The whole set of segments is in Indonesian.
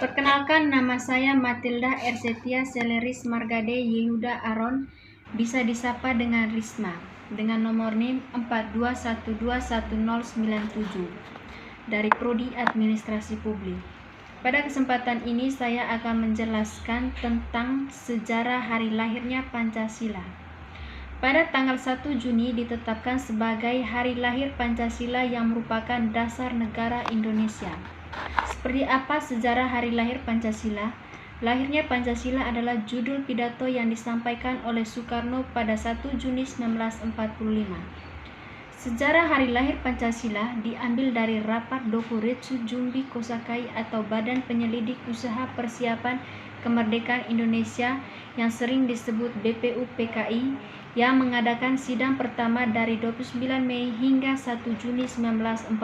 Perkenalkan, nama saya Matilda Ersetia Seleris Margade Yehuda Aron, bisa disapa dengan Risma, dengan nomor NIM 42121097 dari Prodi Administrasi Publik. Pada kesempatan ini saya akan menjelaskan tentang sejarah hari lahirnya Pancasila. Pada tanggal 1 Juni ditetapkan sebagai hari lahir Pancasila yang merupakan dasar negara Indonesia. Seperti apa sejarah hari lahir Pancasila? Lahirnya Pancasila adalah judul pidato yang disampaikan oleh Soekarno pada 1 Juni 1945. Sejarah hari lahir Pancasila diambil dari Rapat Dokuretsu Jumbi Kosakai atau Badan Penyelidik Usaha Persiapan Kemerdekaan Indonesia yang sering disebut BPUPKI yang mengadakan sidang pertama dari 29 Mei hingga 1 Juni 1945.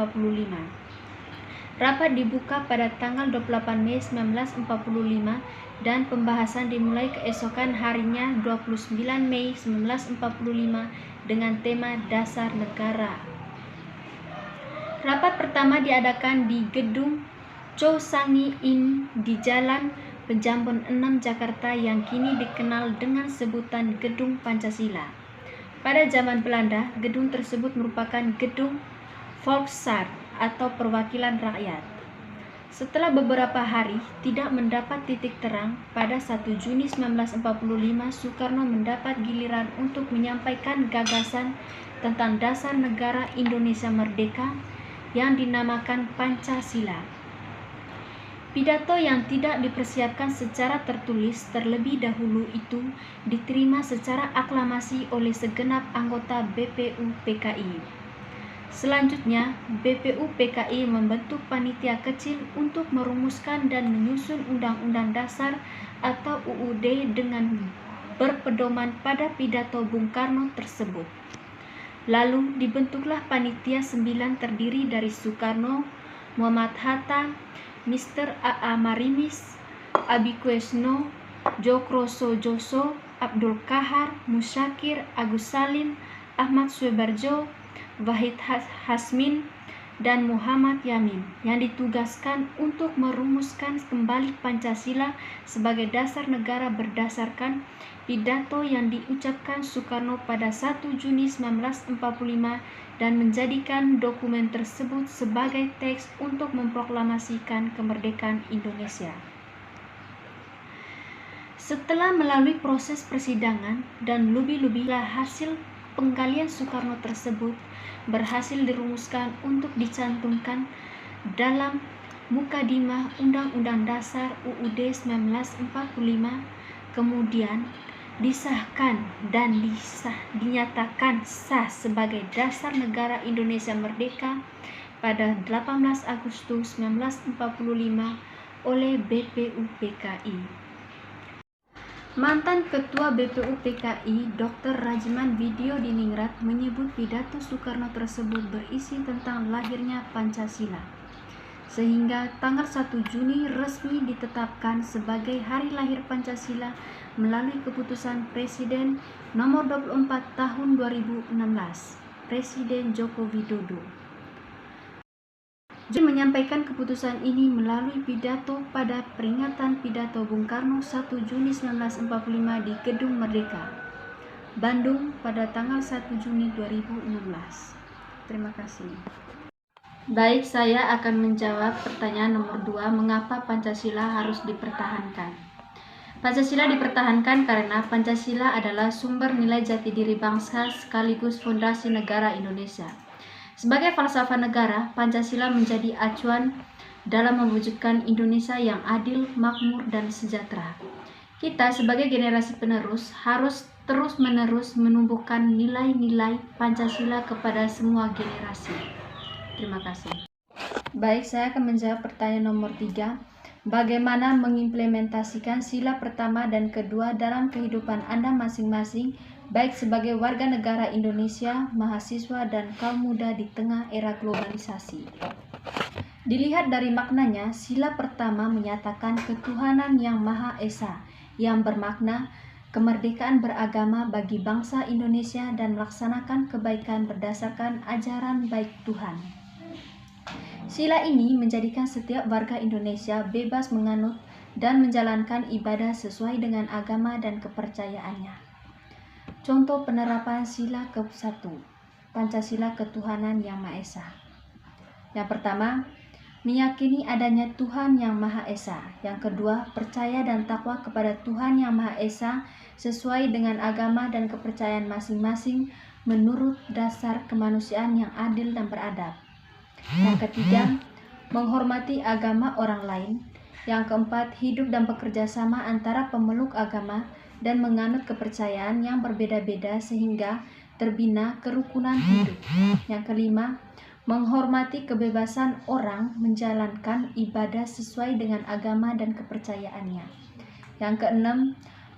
Rapat dibuka pada tanggal 28 Mei 1945 dan pembahasan dimulai keesokan harinya 29 Mei 1945 dengan tema Dasar Negara. Rapat pertama diadakan di Gedung Chow-Sangi Inn di Jalan Pejambon 6 Jakarta yang kini dikenal dengan sebutan Gedung Pancasila. Pada zaman Belanda, gedung tersebut merupakan Gedung Volksraad atau perwakilan rakyat. Setelah beberapa hari tidak mendapat titik terang, pada 1 Juni 1945 Soekarno mendapat giliran untuk menyampaikan gagasan tentang dasar negara Indonesia Merdeka yang dinamakan Pancasila. Pidato yang tidak dipersiapkan secara tertulis terlebih dahulu itu diterima secara aklamasi oleh segenap anggota BPUPKI. Selanjutnya, BPUPKI membentuk panitia kecil untuk merumuskan dan menyusun Undang-Undang Dasar atau UUD dengan berpedoman pada pidato Bung Karno tersebut. Lalu dibentuklah panitia 9 terdiri dari Soekarno, Muhammad Hatta, Mr. A.A. Marimis, Abikuesno, Djokrosojoso, Abdul Kahar, Musyakir, Agus Salim, Ahmad Suebarjo, Wahid Hasmin, dan Muhammad Yamin yang ditugaskan untuk merumuskan kembali Pancasila sebagai dasar negara berdasarkan pidato yang diucapkan Soekarno pada 1 Juni 1945 dan menjadikan dokumen tersebut sebagai teks untuk memproklamasikan kemerdekaan Indonesia. Setelah melalui proses persidangan dan lubi-lubilah hasil penggalian Soekarno tersebut berhasil dirumuskan untuk dicantumkan dalam Mukadimah Undang-Undang Dasar UUD 1945, kemudian disahkan dan dinyatakan sah sebagai dasar negara Indonesia Merdeka pada 18 Agustus 1945 oleh BPUPKI. Mantan Ketua BPUPKI Dr. Rajiman Widyodiningrat menyebut pidato Soekarno tersebut berisi tentang lahirnya Pancasila, sehingga tanggal 1 Juni resmi ditetapkan sebagai hari lahir Pancasila melalui keputusan Presiden nomor 24 tahun 2016, Presiden Joko Widodo. Jadi menyampaikan keputusan ini melalui pidato pada peringatan pidato Bung Karno 1 Juni 1945 di Gedung Merdeka, Bandung pada tanggal 1 Juni 2016. Terima kasih. Baik, saya akan menjawab pertanyaan nomor 2, mengapa Pancasila harus dipertahankan? Pancasila dipertahankan karena Pancasila adalah sumber nilai jati diri bangsa sekaligus fondasi negara Indonesia. Sebagai falsafah negara, Pancasila menjadi acuan dalam mewujudkan Indonesia yang adil, makmur, dan sejahtera. Kita sebagai generasi penerus harus terus-menerus menumbuhkan nilai-nilai Pancasila kepada semua generasi. Terima kasih. Baik, saya akan menjawab pertanyaan nomor 3. Bagaimana mengimplementasikan sila pertama dan kedua dalam kehidupan Anda masing-masing, baik sebagai warga negara Indonesia, mahasiswa, dan kaum muda di tengah era globalisasi? Dilihat dari maknanya, sila pertama menyatakan ketuhanan yang Maha Esa, yang bermakna kemerdekaan beragama bagi bangsa Indonesia dan melaksanakan kebaikan berdasarkan ajaran baik Tuhan. Sila ini menjadikan setiap warga Indonesia bebas menganut dan menjalankan ibadah sesuai dengan agama dan kepercayaannya. Contoh penerapan sila ke-1, Pancasila Ketuhanan Yang Maha Esa. Yang pertama, meyakini adanya Tuhan Yang Maha Esa. Yang kedua, percaya dan takwa kepada Tuhan Yang Maha Esa sesuai dengan agama dan kepercayaan masing-masing menurut dasar kemanusiaan yang adil dan beradab. Yang ketiga, menghormati agama orang lain. Yang keempat, hidup dan bekerja sama antara pemeluk agama dan menganut kepercayaan yang berbeda-beda sehingga terbina kerukunan hidup. Yang kelima, menghormati kebebasan orang menjalankan ibadah sesuai dengan agama dan kepercayaannya. Yang keenam,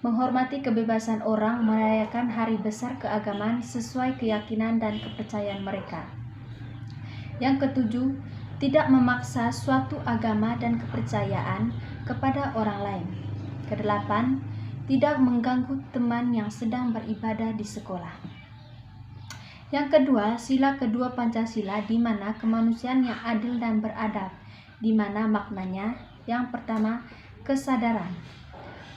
menghormati kebebasan orang merayakan hari besar keagamaan sesuai keyakinan dan kepercayaan mereka. Yang ketujuh, tidak memaksa suatu agama dan kepercayaan kepada orang lain. Kedelapan, tidak mengganggu teman yang sedang beribadah di sekolah. Yang kedua, sila kedua Pancasila di mana kemanusiaan yang adil dan beradab, di mana maknanya yang pertama, kesadaran.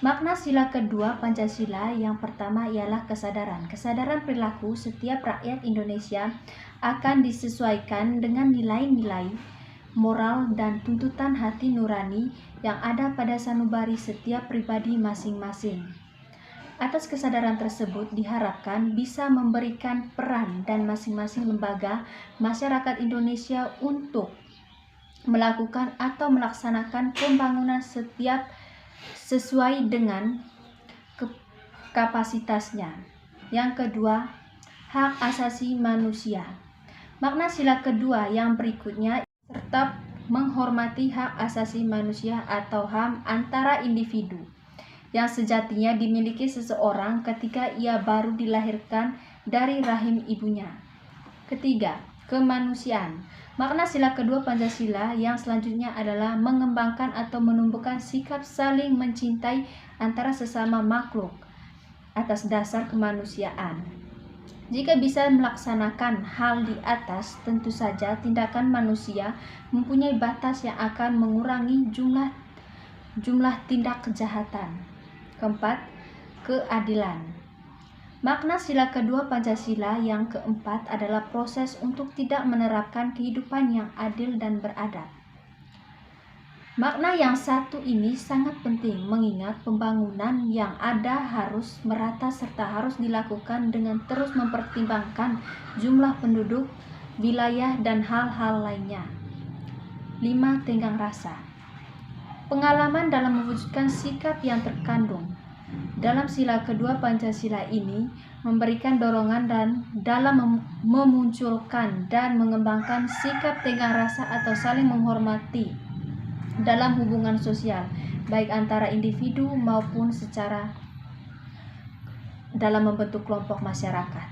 Makna sila kedua Pancasila yang pertama ialah kesadaran. Kesadaran perilaku setiap rakyat Indonesia akan disesuaikan dengan nilai-nilai moral dan tuntutan hati nurani yang ada pada sanubari setiap pribadi masing-masing. Atas kesadaran tersebut diharapkan bisa memberikan peran dan masing-masing lembaga masyarakat Indonesia untuk melakukan atau melaksanakan pembangunan setiap sesuai dengan kapasitasnya. Yang kedua, hak asasi manusia. Makna sila kedua yang berikutnya serta menghormati hak asasi manusia atau HAM antara individu yang sejatinya dimiliki seseorang ketika ia baru dilahirkan dari rahim ibunya. Ketiga, kemanusiaan. Makna sila kedua Pancasila yang selanjutnya adalah mengembangkan atau menumbuhkan sikap saling mencintai antara sesama makhluk atas dasar kemanusiaan. Jika bisa melaksanakan hal di atas, tentu saja tindakan manusia mempunyai batas yang akan mengurangi jumlah tindak kejahatan. Keempat, keadilan. Makna sila kedua Pancasila yang keempat adalah proses untuk tidak menerapkan kehidupan yang adil dan beradab. Makna yang satu ini sangat penting mengingat pembangunan yang ada harus merata serta harus dilakukan dengan terus mempertimbangkan jumlah penduduk, wilayah, dan hal-hal lainnya. 5. Tenggang rasa. Pengalaman dalam mewujudkan sikap yang terkandung dalam sila kedua Pancasila ini memberikan dorongan dan dalam memunculkan dan mengembangkan sikap tenggang rasa atau saling menghormati dalam hubungan sosial, baik antara individu maupun secara dalam membentuk kelompok masyarakat.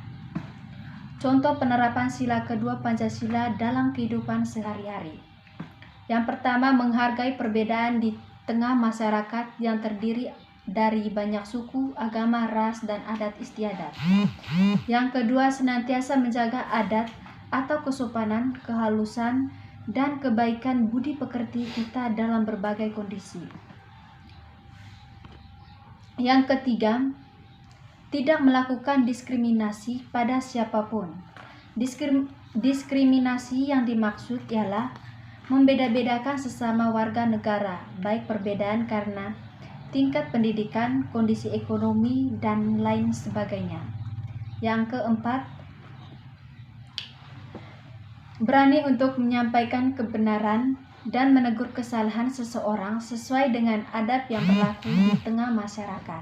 Contoh penerapan sila kedua Pancasila dalam kehidupan sehari-hari. Yang pertama, menghargai perbedaan di tengah masyarakat yang terdiri dari banyak suku, agama, ras, dan adat istiadat. Yang kedua, senantiasa menjaga adat atau kesopanan, kehalusan, dan kebaikan budi pekerti kita dalam berbagai kondisi. Yang ketiga, tidak melakukan diskriminasi pada siapapun. Diskriminasi yang dimaksud ialah membeda-bedakan sesama warga negara, baik perbedaan karena tingkat pendidikan, kondisi ekonomi, dan lain sebagainya. Yang keempat, berani untuk menyampaikan kebenaran dan menegur kesalahan seseorang sesuai dengan adab yang berlaku di tengah masyarakat.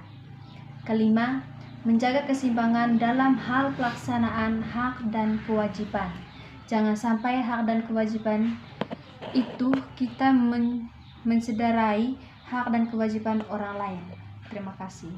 Kelima, menjaga keseimbangan dalam hal pelaksanaan hak dan kewajiban. Jangan sampai hak dan kewajiban itu kita mencederai hak dan kewajiban orang lain. Terima kasih.